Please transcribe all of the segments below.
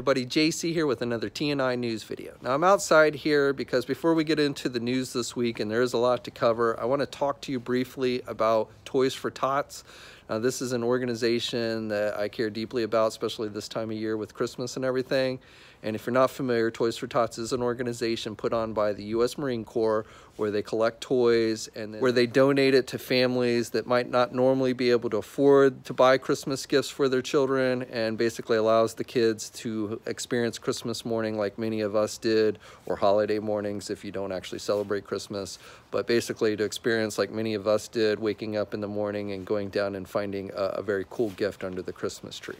everybody, JC here with another TNINews video. Now I'm outside here because before we get into the news this week, and there is a lot to cover, I want to talk to you briefly about Toys for Tots. Now this is an organization that I care deeply about, especially this time of year with Christmas and everything. And if you're not familiar, Toys for Tots is an organization put on by the U.S. Marine Corps where they collect toys and where they donate it to families that might not normally be able to afford to buy Christmas gifts for their children, and basically allows the kids to experience Christmas morning like many of us did, or holiday mornings if you don't actually celebrate Christmas, but basically to experience like many of us did, waking up in the morning and going down and finding a very cool gift under the Christmas tree.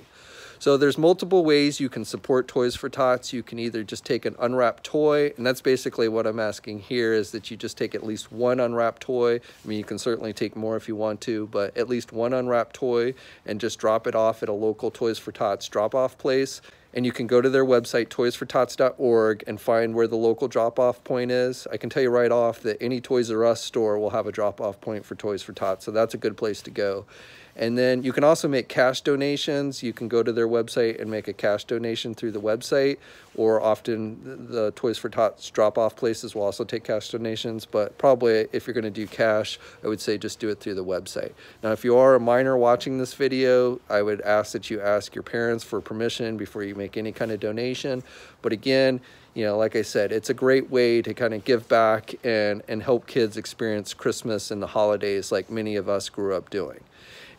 So there's multiple ways you can support Toys for Tots. You can either just take an unwrapped toy, and that's basically what I'm asking here, is that you just take at least one unwrapped toy. I mean, you can certainly take more if you want to, but at least one unwrapped toy and just drop it off at a local Toys for Tots drop-off place. And you can go to their website, toysfortots.org, and find where the local drop-off point is. I can tell you right off that any Toys R Us store will have a drop-off point for Toys for Tots, so that's a good place to go. And then you can also make cash donations. You can go to their website and make a cash donation through the website, or often the Toys for Tots drop-off places will also take cash donations, but probably if you're going to do cash, I would say just do it through the website. Now, if you are a minor watching this video, I would ask that you ask your parents for permission before you make any kind of donation. But again, you know, like I said, it's a great way to kind of give back and help kids experience Christmas and the holidays like many of us grew up doing.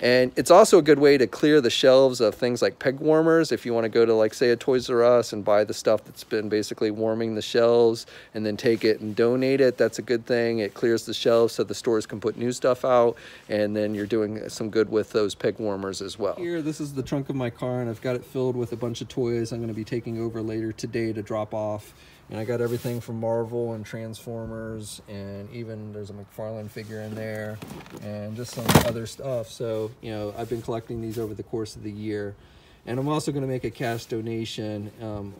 And it's also a good way to clear the shelves of things like peg warmers. If you want to go to, like, say, a Toys R Us and buy the stuff that's been basically warming the shelves and then take it and donate it, that's a good thing. It clears the shelves so the stores can put new stuff out, and then you're doing some good with those peg warmers as well. Here, this is the trunk of my car, and I've got it filled with a bunch of toys I'm going to be taking over later today to drop off. And I got everything from Marvel and Transformers, and even there's a McFarlane figure in there, and just some other stuff. So, you know, I've been collecting these over the course of the year. And I'm also going to make a cash donation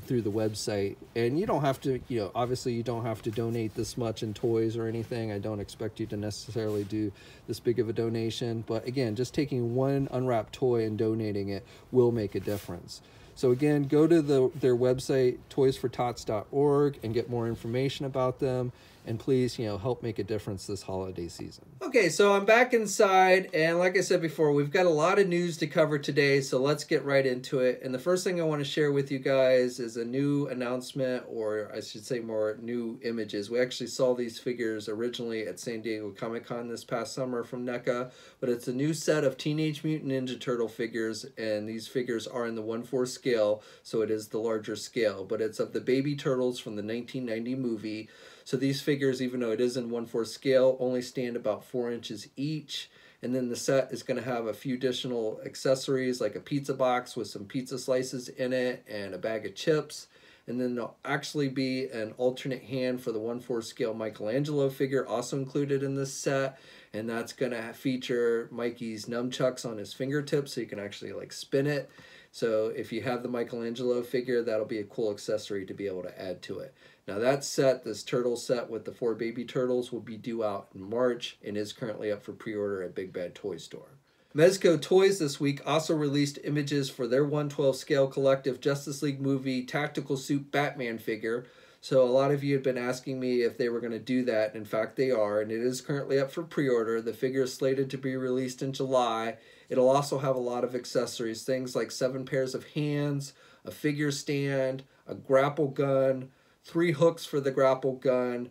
through the website. And you don't have to, you know, obviously you don't have to donate this much in toys or anything. I don't expect you to necessarily do this big of a donation. But again, just taking one unwrapped toy and donating it will make a difference. So again, go to their website, toysfortots.org, and get more information about them. And please, you know, help make a difference this holiday season. Okay, so I'm back inside, and like I said before, we've got a lot of news to cover today, so let's get right into it. And the first thing I want to share with you guys is a new announcement, or I should say more new images. We actually saw these figures originally at San Diego Comic-Con this past summer from NECA, but it's a new set of Teenage Mutant Ninja Turtle figures, and these figures are in the 1/4 scale, so it is the larger scale, but it's of the baby turtles from the 1990 movie. So these figures, even though it is in 1/4 scale, only stand about 4 inches each. And then the set is going to have a few additional accessories, like a pizza box with some pizza slices in it and a bag of chips. And then there'll actually be an alternate hand for the 1/4 scale Michelangelo figure also included in this set. And that's going to feature Mikey's nunchucks on his fingertips, so you can actually like spin it. So if you have the Michelangelo figure, that'll be a cool accessory to be able to add to it. Now that set, this turtle set with the 4 baby turtles, will be due out in March and is currently up for pre-order at Big Bad Toy Store. Mezco Toys this week also released images for their 1/12 scale collective Justice League movie tactical suit Batman figure. So a lot of you had been asking me if they were going to do that. In fact, they are, and it is currently up for pre-order. The figure is slated to be released in July. It'll also have a lot of accessories, things like 7 pairs of hands, a figure stand, a grapple gun, 3 hooks for the grapple gun,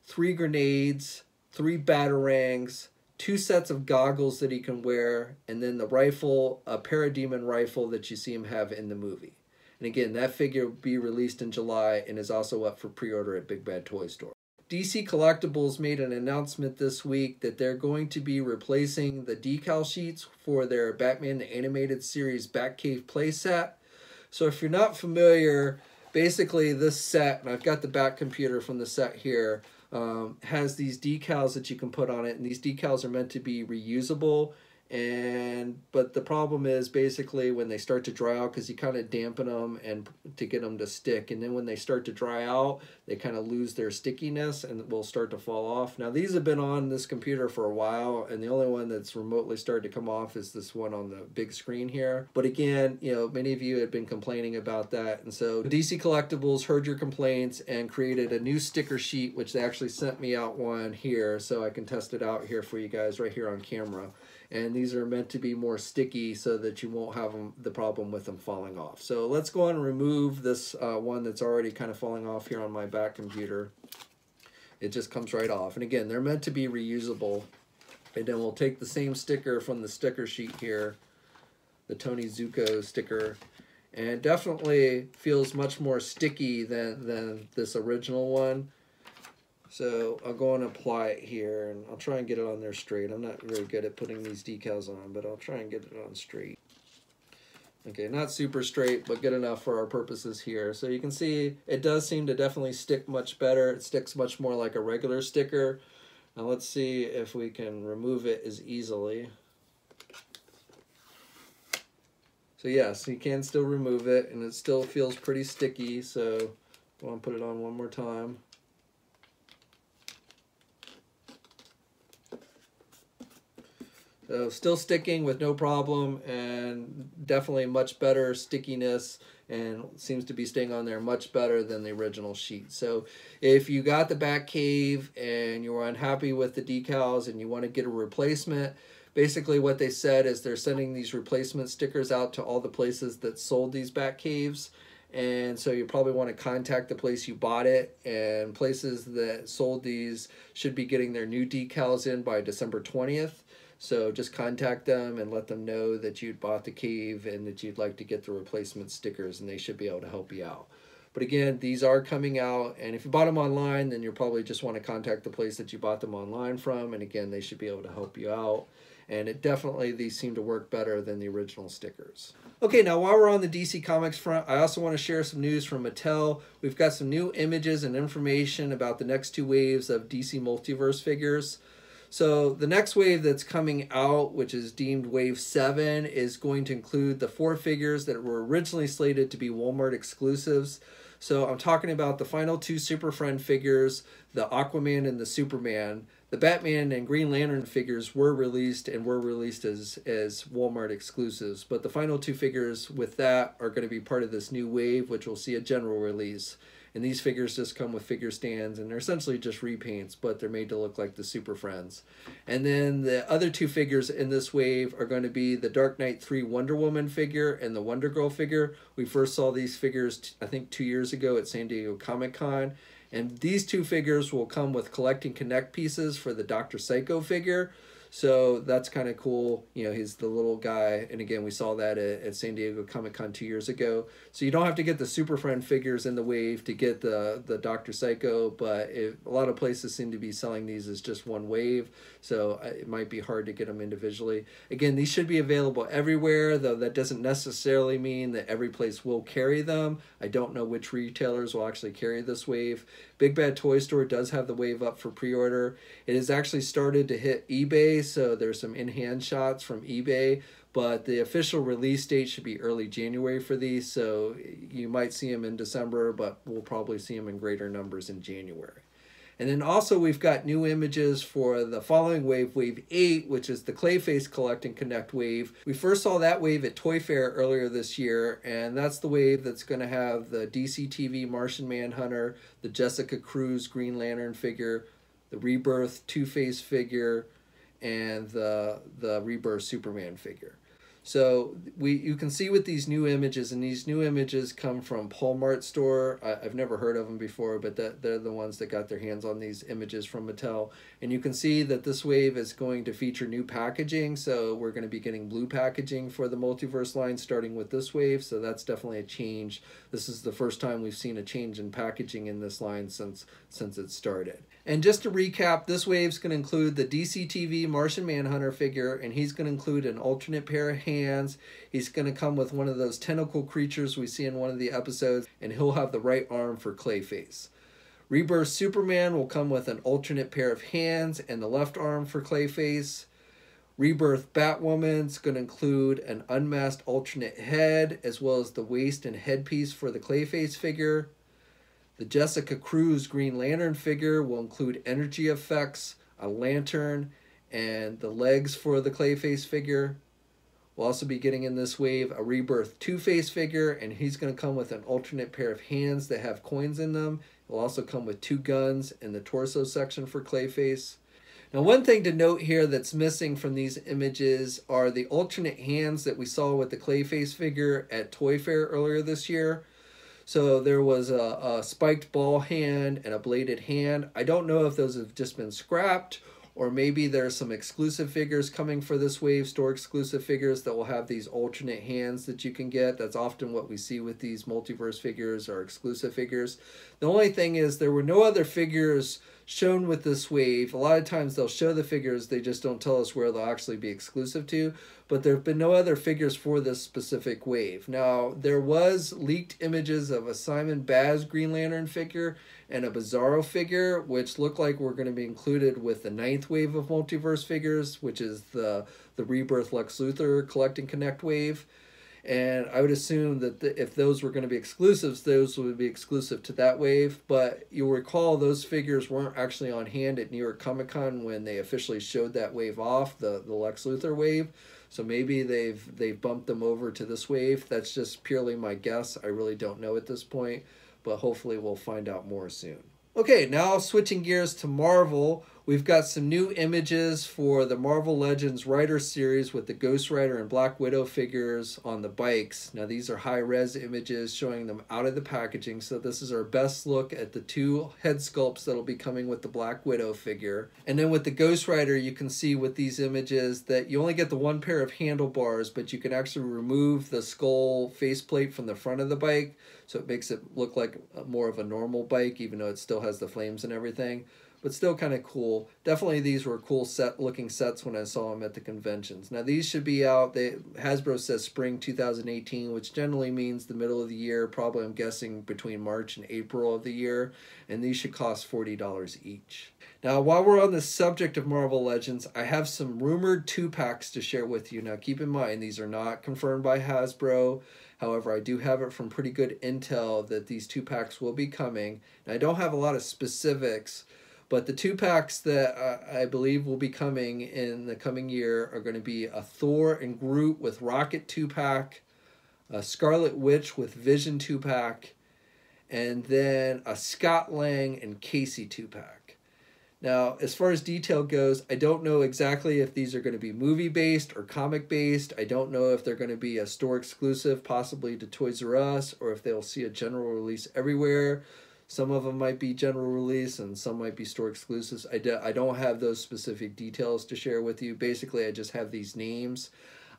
3 grenades, 3 batarangs, 2 sets of goggles that he can wear, and then the rifle, a parademon rifle that you see him have in the movie. And again, that figure will be released in July and is also up for pre-order at Big Bad Toy Store. DC Collectibles made an announcement this week that they're going to be replacing the decal sheets for their Batman the Animated Series Batcave playset. So if you're not familiar, basically this set, and I've got the back computer from the set here, has these decals that you can put on it, and these decals are meant to be reusable but the problem is basically when they start to dry out, because you kind of dampen them and to get them to stick, and then when they start to dry out, they kind of lose their stickiness and will start to fall off. Now these have been on this computer for a while, and the only one that's remotely started to come off is this one on the big screen here. But again, you know, many of you had been complaining about that, and so DC Collectibles heard your complaints and created a new sticker sheet, which they actually sent me out one here so I can test it out here for you guys right here on camera. And these are meant to be more sticky so that you won't have the problem with them falling off. So let's go on and remove this one that's already kind of falling off here on my back computer. It just comes right off. And again, they're meant to be reusable. And then we'll take the same sticker from the sticker sheet here, the Tony Zuko sticker, and it definitely feels much more sticky than this original one. So I'll go and apply it here, and I'll try and get it on there straight. I'm not very good at putting these decals on, but I'll try and get it on straight. Okay, not super straight, but good enough for our purposes here. So you can see it does seem to definitely stick much better. It sticks much more like a regular sticker. Now let's see if we can remove it as easily. So yes, you can still remove it, and it still feels pretty sticky. So go and put it on one more time. So still sticking with no problem, and definitely much better stickiness, and seems to be staying on there much better than the original sheet. So if you got the Batcave and you were unhappy with the decals and you want to get a replacement, basically what they said is they're sending these replacement stickers out to all the places that sold these Batcaves. And so you probably want to contact the place you bought it, and places that sold these should be getting their new decals in by December 20th. So just contact them and let them know that you'd bought the cave and that you'd like to get the replacement stickers, and they should be able to help you out. But again, these are coming out, and if you bought them online, then you'll probably just want to contact the place that you bought them online from, and again, they should be able to help you out. And it definitely, these seem to work better than the original stickers. Okay, now while we're on the DC Comics front, I also want to share some news from Mattel. We've got some new images and information about the next two waves of DC Multiverse figures. So the next wave that's coming out, which is deemed Wave 7, is going to include the 4 figures that were originally slated to be Walmart exclusives. So I'm talking about the final 2 Super Friend figures, the Aquaman and the Superman. The Batman and Green Lantern figures were released as Walmart exclusives, but the final 2 figures with that are going to be part of this new wave, which will see a general release. And these figures just come with figure stands, and they're essentially just repaints, but they're made to look like the Super Friends. And then the other 2 figures in this wave are going to be the Dark Knight 3 Wonder Woman figure and the Wonder Girl figure. We first saw these figures, I think, 2 years ago at San Diego Comic-Con. And these 2 figures will come with Collect and Connect pieces for the Dr. Psycho figure. So that's kind of cool. You know, he's the little guy. And again, we saw that at San Diego Comic-Con 2 years ago. So you don't have to get the Super Friend figures in the wave to get the Dr. Psycho, but a lot of places seem to be selling these as just one wave. So it might be hard to get them individually. Again, these should be available everywhere, though that doesn't necessarily mean that every place will carry them. I don't know which retailers will actually carry this wave. Big Bad Toy Store does have the wave up for pre-order. It has actually started to hit eBay, so there's some in-hand shots from eBay, but the official release date should be early January for these, so you might see them in December, but we'll probably see them in greater numbers in January. And then also we've got new images for the following wave, Wave 8, which is the Clayface Collect and Connect wave. We first saw that wave at Toy Fair earlier this year, and that's the wave that's going to have the DC TV Martian Manhunter, the Jessica Cruz Green Lantern figure, the Rebirth Two-Face figure, and the Rebirth Superman figure. So you can see with these new images, and these new images come from Paul Mart Store. I've never heard of them before, but they're the ones that got their hands on these images from Mattel. And you can see that this wave is going to feature new packaging. So we're going to be getting blue packaging for the Multiverse line starting with this wave. So that's definitely a change. This is the first time we've seen a change in packaging in this line since it started. And just to recap, this wave's going to include the DC TV Martian Manhunter figure, and he's going to include an alternate pair of hands. He's going to come with one of those tentacle creatures we see in one of the episodes, and he'll have the right arm for Clayface. Rebirth Superman will come with an alternate pair of hands and the left arm for Clayface. Rebirth Batwoman's going to include an unmasked alternate head, as well as the waist and headpiece for the Clayface figure. The Jessica Cruz Green Lantern figure will include energy effects, a lantern, and the legs for the Clayface figure. We'll also be getting in this wave a Rebirth Two-Face figure, and he's going to come with an alternate pair of hands that have coins in them. He'll also come with 2 guns in the torso section for Clayface. Now, one thing to note here that's missing from these images are the alternate hands that we saw with the Clayface figure at Toy Fair earlier this year. So there was a spiked ball hand and a bladed hand. I don't know if those have just been scrapped, or maybe there's some exclusive figures coming for this wave, store exclusive figures that will have these alternate hands that you can get. That's often what we see with these multiverse figures or exclusive figures. The only thing is there were no other figures shown with this wave. A lot of times they'll show the figures, they just don't tell us where they'll actually be exclusive to, but there have been no other figures for this specific wave. Now, there was leaked images of a Simon Baz Green Lantern figure and a Bizarro figure, which look like we're going to be included with the 9th wave of multiverse figures, which is the Rebirth Lex Luthor Collect and Connect wave. And I would assume that if those were going to be exclusives, those would be exclusive to that wave. But you'll recall those figures weren't actually on hand at New York Comic Con when they officially showed that wave off, the Lex Luthor wave. So maybe they've bumped them over to this wave. That's just purely my guess. I really don't know at this point, but hopefully we'll find out more soon. Okay, now switching gears to Marvel, we've got some new images for the Marvel Legends Rider series with the Ghost Rider and Black Widow figures on the bikes. Now these are high-res images showing them out of the packaging, so this is our best look at the 2 head sculpts that'll be coming with the Black Widow figure. And then with the Ghost Rider, you can see with these images that you only get the 1 pair of handlebars, but you can actually remove the skull faceplate from the front of the bike, so it makes it look like more of a normal bike, even though it still has the flames and everything. But still kind of cool. Definitely these were cool looking sets when I saw them at the conventions. Now these should be out, Hasbro says spring 2018, which generally means the middle of the year, probably I'm guessing between March and April of the year, and these should cost $40 each. Now while we're on the subject of Marvel Legends, I have some rumored 2-packs to share with you. Now keep in mind, these are not confirmed by Hasbro. However, I do have it from pretty good intel that these 2-packs will be coming. Now, I don't have a lot of specifics, but the 2-packs that I believe will be coming in the coming year are going to be a Thor and Groot with Rocket 2-pack, a Scarlet Witch with Vision 2-pack, and then a Scott Lang and Casey 2-pack. Now, as far as detail goes, I don't know exactly if these are going to be movie-based or comic-based. I don't know if they're going to be a store exclusive, possibly to Toys R Us, or if they'll see a general release everywhere. Some of them might be general release, and some might be store exclusives. I don't have those specific details to share with you. Basically, I just have these names.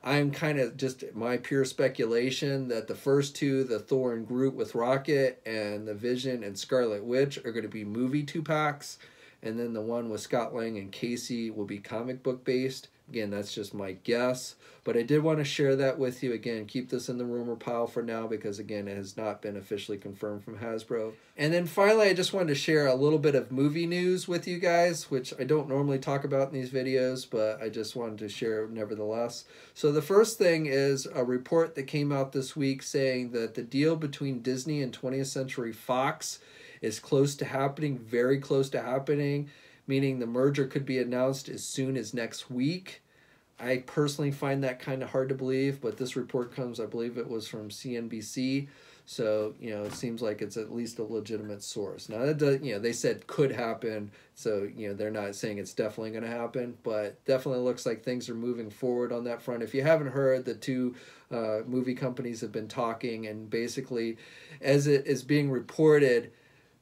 I'm kind of just my pure speculation that the first 2, the Thor and Groot with Rocket, and the Vision and Scarlet Witch are going to be movie 2-packs. And then the one with Scott Lang and Casey will be comic book based. Again, that's just my guess. But I did want to share that with you. Again, keep this in the rumor pile for now because, again, it has not been officially confirmed from Hasbro. And then finally, I just wanted to share a little bit of movie news with you guys, which I don't normally talk about in these videos, but I just wanted to share nevertheless. So the first thing is a report that came out this week saying that the deal between Disney and 20th Century Fox is close to happening, very close to happening, meaning the merger could be announced as soon as next week. I personally find that kind of hard to believe, but this report comes, I believe it was from CNBC, so, it seems like it's at least a legitimate source. Now, that does, they said could happen, so, they're not saying it's definitely going to happen, but definitely looks like things are moving forward on that front. If you haven't heard, the 2 movie companies have been talking, and basically, as it is being reported,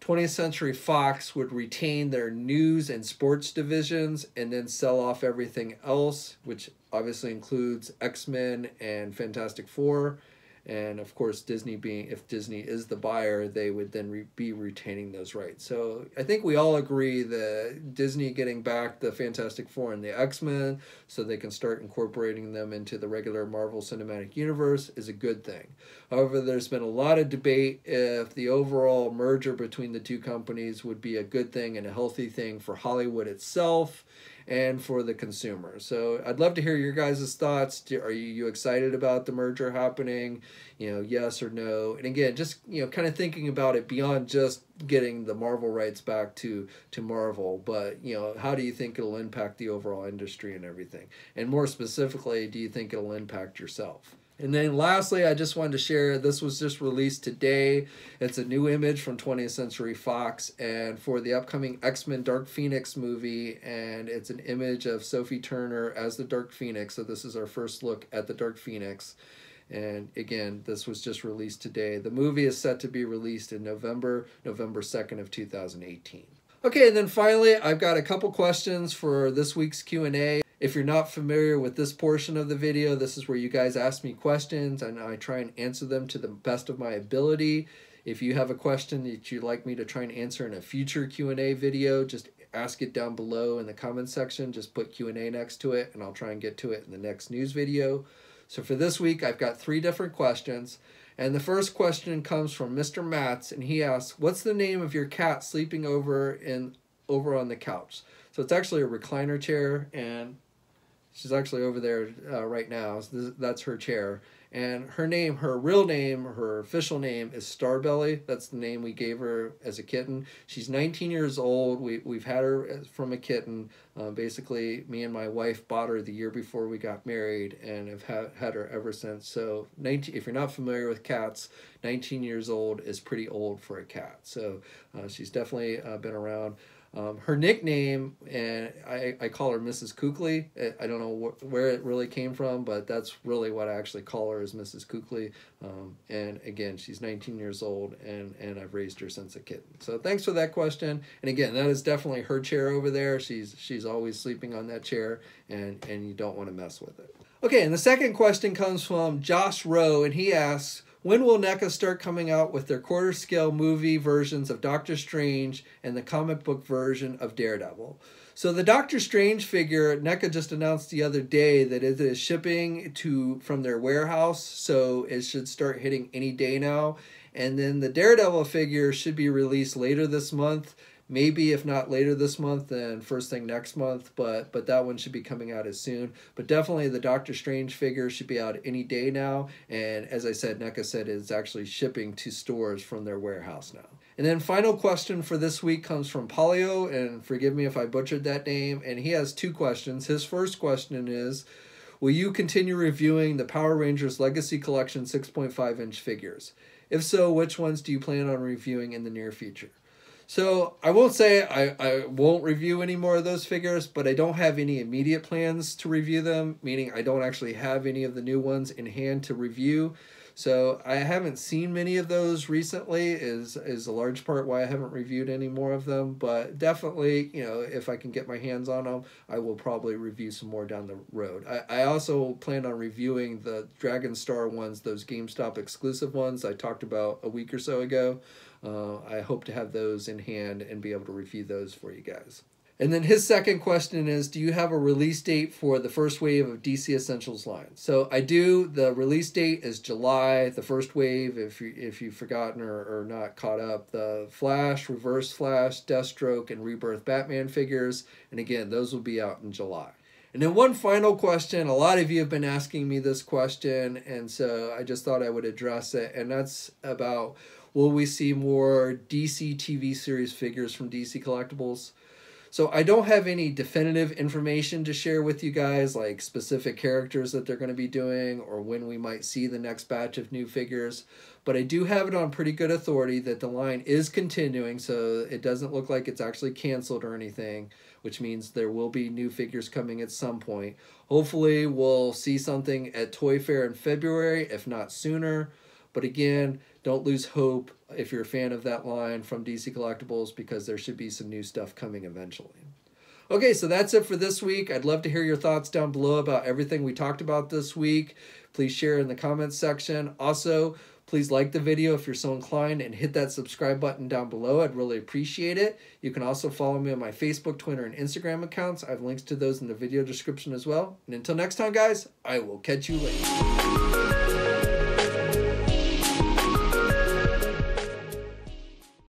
20th Century Fox would retain their news and sports divisions and then sell off everything else, which obviously includes X-Men and Fantastic Four. And of course, Disney if Disney is the buyer, they would then be retaining those rights. So I think we all agree that Disney getting back the Fantastic Four and the X-Men so they can start incorporating them into the regular Marvel Cinematic Universe is a good thing. However, there's been a lot of debate if the overall merger between the 2 companies would be a good thing and a healthy thing for Hollywood itself and for the consumer. So I'd love to hear your guys' thoughts. Are you excited about the merger happening? Yes or no? And again, just kind of thinking about it beyond just getting the Marvel rights back to Marvel, but how do you think it'll impact the overall industry and everything? And more specifically, do you think it'll impact yourself? And then lastly, I just wanted to share, this was just released today. It's a new image from 20th Century Fox, and for the upcoming X-Men Dark Phoenix movie, and it's an image of Sophie Turner as the Dark Phoenix. So this is our first look at the Dark Phoenix. And again, this was just released today. The movie is set to be released in November 2nd of 2018. Okay, and then finally, I've got a couple questions for this week's Q&A. If you're not familiar with this portion of the video, this is where you guys ask me questions and I try and answer them to the best of my ability. If you have a question that you'd like me to try and answer in a future Q&A video, just ask it down below in the comments section. Just put Q&A next to it and I'll try and get to it in the next news video. So for this week, I've got 3 different questions. And the first question comes from Mr. Matz, and he asks, what's the name of your cat sleeping over on the couch? So it's actually a recliner chair, and she's actually over there right now. So that's her chair. And her name, her real name, her official name is Starbelly. That's the name we gave her as a kitten. She's 19 years old. We've had her from a kitten. Basically, me and my wife bought her the year before we got married and have had her ever since. So if you're not familiar with cats, 19 years old is pretty old for a cat. So she's definitely been around. Her nickname, and I call her Mrs. Kookley. I don't know where it really came from, but that's really what I actually call her, is Mrs. Kookley. And again, she's 19 years old, and I've raised her since a kitten. So thanks for that question. And again, that is definitely her chair over there. She's always sleeping on that chair, and you don't want to mess with it. Okay, and the second question comes from Josh Rowe, and he asks, when will NECA start coming out with their quarter-scale movie versions of Doctor Strange and the comic book version of Daredevil? So the Doctor Strange figure, NECA just announced the other day that it is shipping from their warehouse, so it should start hitting any day now. And then the Daredevil figure should be released later this month. Maybe if not later this month, then first thing next month, but that one should be coming out as soon. But definitely the Doctor Strange figure should be out any day now. And as I said, NECA said it's actually shipping to stores from their warehouse now. And then final question for this week comes from Polio, and forgive me if I butchered that name. And he has 2 questions. His first question is, will you continue reviewing the Power Rangers Legacy Collection 6.5-inch figures? If so, which ones do you plan on reviewing in the near future? So I won't say I won't review any more of those figures, but I don't have any immediate plans to review them, meaning I don't actually have any of the new ones in hand to review. So I haven't seen many of those recently is a large part why I haven't reviewed any more of them. But definitely, if I can get my hands on them, I will probably review some more down the road. I also plan on reviewing the Dragon Star ones, those GameStop exclusive ones I talked about a week or so ago. I hope to have those in hand and be able to review those for you guys. And then his second question is, do you have a release date for the first wave of DC Essentials line? So I do. The release date is July. The first wave, if you've forgotten or not caught up, the Flash, Reverse Flash, Deathstroke, and Rebirth Batman figures. And again, those will be out in July. And then one final question. A lot of you have been asking me this question, and so I just thought I would address it. And that's about, will we see more DC TV series figures from DC Collectibles? So I don't have any definitive information to share with you guys, like specific characters that they're going to be doing or when we might see the next batch of new figures. But I do have it on pretty good authority that the line is continuing, so it doesn't look like it's actually canceled or anything, which means there will be new figures coming at some point. Hopefully we'll see something at Toy Fair in February, if not sooner. But again, don't lose hope if you're a fan of that line from DC Collectibles, because there should be some new stuff coming eventually. Okay, so that's it for this week. I'd love to hear your thoughts down below about everything we talked about this week. Please share in the comments section. Also, please like the video if you're so inclined and hit that subscribe button down below. I'd really appreciate it. You can also follow me on my Facebook, Twitter, and Instagram accounts. I have links to those in the video description as well. And until next time, guys, I will catch you later.